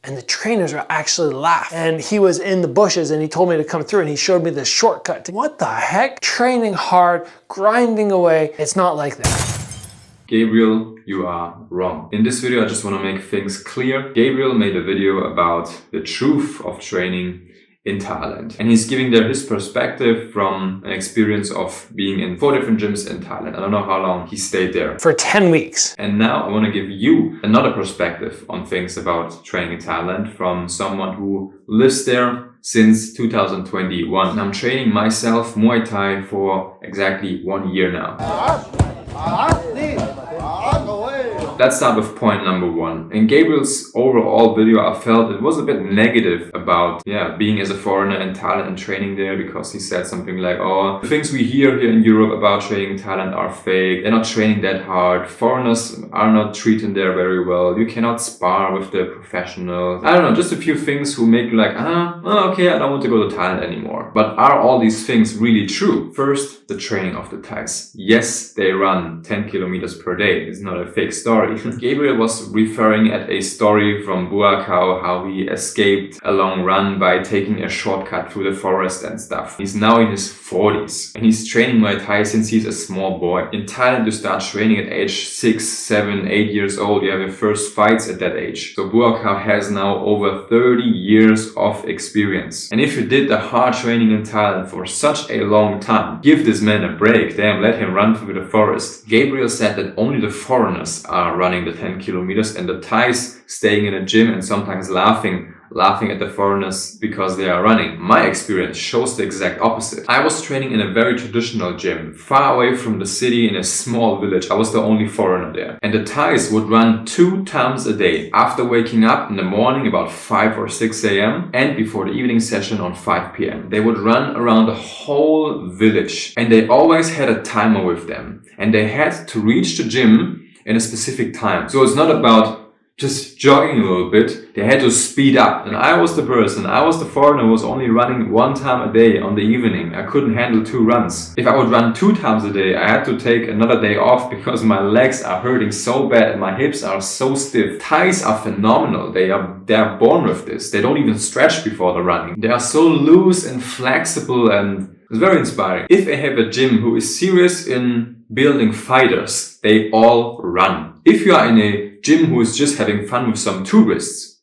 and the trainers are actually laughed. And he was in the bushes and he told me to come through and he showed me the shortcut. What the heck? Training hard, grinding away. It's not like that. Gabriel, you are wrong. In this video, I just want to make things clear. Gabriel made a video about the truth of training in Thailand. And he's giving there his perspective from an experience of being in 4 different gyms in Thailand. I don't know how long he stayed there. For 10 weeks. And now I want to give you another perspective on things about training in Thailand from someone who lives there since 2021. And I'm training myself Muay Thai for exactly 1 year now. Let's start with point number 1. In Gabriel's overall video, I felt it was a bit negative about being as a foreigner in Thailand and training there, because he said something like, oh, the things we hear here in Europe about training in Thailand are fake. They're not training that hard. Foreigners are not treated there very well. You cannot spar with the professionals. I don't know, just a few things who make you like, okay, I don't want to go to Thailand anymore. But are all these things really true? First, the training of the Thais. Yes, they run 10 kilometers per day. It's not a fake story. Gabriel was referring at a story from Buakau, how he escaped a long run by taking a shortcut through the forest and stuff. He's now in his 40s and he's training Muay Thai since he's a small boy. In Thailand, you start training at age 6, 7, 8 years old. You have your first fights at that age. So Buakau has now over 30 years of experience. And if you did the hard training in Thailand for such a long time, give this man a break. Damn, let him run through the forest. Gabriel said that only the foreigners are running the 10 kilometers and the Thais staying in a gym and sometimes laughing at the foreigners because they are running. My experience shows the exact opposite. I was training in a very traditional gym, far away from the city in a small village. I was the only foreigner there. And the Thais would run 2 times a day, after waking up in the morning about 5 or 6 a.m. and before the evening session on 5 p.m. They would run around the whole village and they always had a timer with them and they had to reach the gym in a specific time. So it's not about just jogging a little bit. They had to speed up. And I was the foreigner who was only running 1 time a day on the evening. I couldn't handle 2 runs. If I would run 2 times a day, I had to take another day off because my legs are hurting so bad and my hips are so stiff. Thais are phenomenal. They are born with this. They don't even stretch before the running. They are so loose and flexible and it's very inspiring. If I have a gym who is serious in building fighters, they all run. If you are in a gym who is just having fun with some tourists,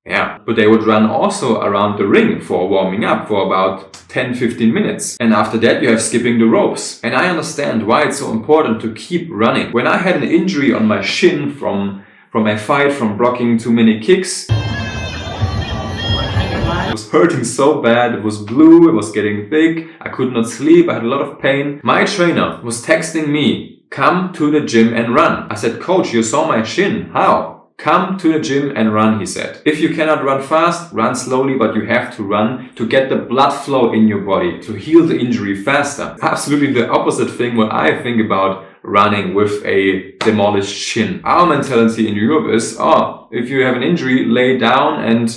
but they would run also around the ring for warming up for about 10-15 minutes. And after that you have skipping the ropes. And I understand why it's so important to keep running. When I had an injury on my shin from my fight, from blocking too many kicks, it was hurting so bad, it was blue, it was getting thick, I could not sleep, I had a lot of pain. My trainer was texting me, come to the gym and run. I said, coach, you saw my shin, how? Come to the gym and run, he said. If you cannot run fast, run slowly, but you have to run to get the blood flow in your body, to heal the injury faster. Absolutely the opposite thing what I think about running with a demolished shin. Our mentality in Europe is, if you have an injury, lay down and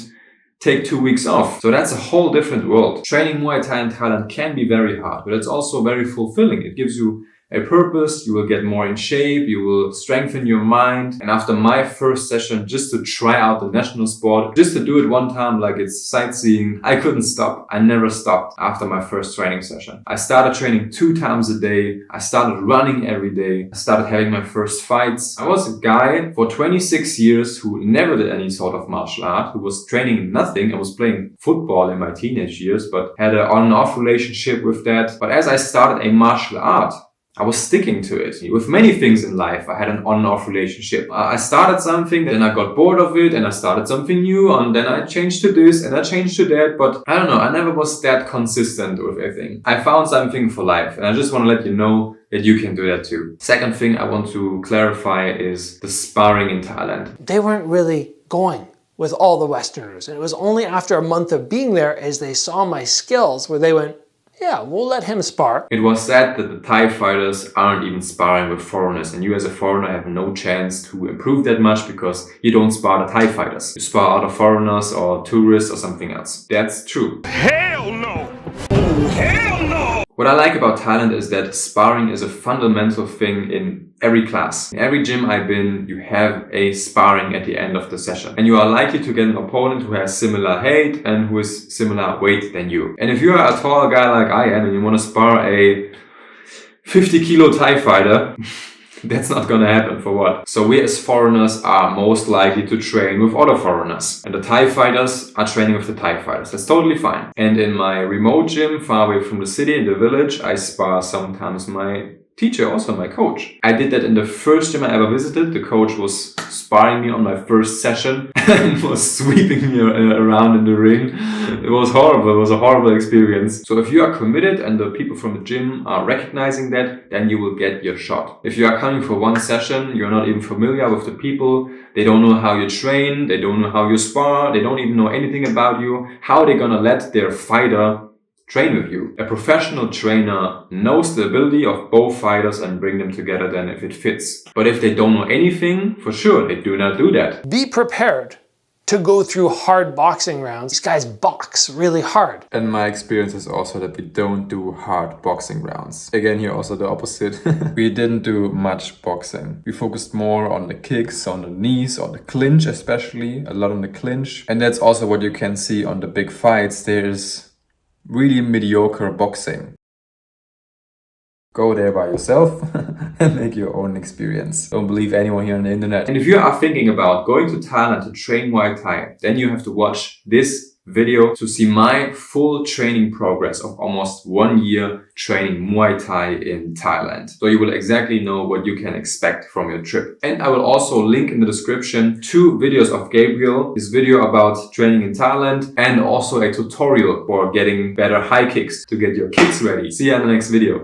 take 2 weeks off. So that's a whole different world. Training Muay Thai in Thailand can be very hard, but it's also very fulfilling. It gives you a purpose, you will get more in shape, you will strengthen your mind. And after my first session, just to try out the national sport, just to do it 1 time like it's sightseeing, I couldn't stop. I never stopped after my first training session. I started training 2 times a day. I started running every day. I started having my first fights. I was a guy for 26 years who never did any sort of martial art, who was training nothing. I was playing football in my teenage years, but had an on and off relationship with that. But as I started a martial art, I was sticking to it. With many things in life, I had an on and off relationship. I started something, then I got bored of it, and I started something new, and then I changed to this, and I changed to that, but I don't know, I never was that consistent with everything. I found something for life, and I just want to let you know that you can do that too. Second thing I want to clarify is the sparring in Thailand. They weren't really going with all the Westerners, and it was only after a month of being there as they saw my skills where they went, yeah, we'll let him spar. It was said that the Thai fighters aren't even sparring with foreigners, and you as a foreigner have no chance to improve that much because you don't spar the Thai fighters. You spar other foreigners or tourists or something else. That's true. Hell no! Oh, hell no! What I like about Thailand is that sparring is a fundamental thing in every class. In every gym I've been, you have a sparring at the end of the session. And you are likely to get an opponent who has similar height and who is similar weight than you. And if you are a tall guy like I am and you want to spar a 50 kilo Thai fighter, that's not gonna happen. For what? So we as foreigners are most likely to train with other foreigners. And the Thai fighters are training with the Thai fighters. That's totally fine. And in my remote gym, far away from the city, in the village, I spar sometimes my teacher, also my coach. I did that in the first gym I ever visited. The coach was sparring me on my first session and was sweeping me around in the ring. It was horrible. It was a horrible experience. So if you are committed and the people from the gym are recognizing that, then you will get your shot. If you are coming for one session, you're not even familiar with the people, they don't know how you train, they don't know how you spar, they don't even know anything about you, how are they gonna let their fighter train with you? A professional trainer knows the ability of both fighters and bring them together then if it fits. But if they don't know anything, for sure, they do not do that. Be prepared to go through hard boxing rounds. These guys box really hard. And my experience is also that we don't do hard boxing rounds. Again, here also the opposite. We didn't do much boxing. We focused more on the kicks, on the knees, on the clinch especially, a lot on the clinch. And that's also what you can see on the big fights. There's really mediocre boxing. Go there by yourself and make your own experience. Don't believe anyone here on the internet. And if you are thinking about going to Thailand to train Muay Thai, then you have to watch this video to see my full training progress of almost 1 year training Muay Thai in Thailand. So you will exactly know what you can expect from your trip. And I will also link in the description 2 videos of Gabriel, his video about training in Thailand and also a tutorial for getting better high kicks to get your kicks ready. See you in the next video.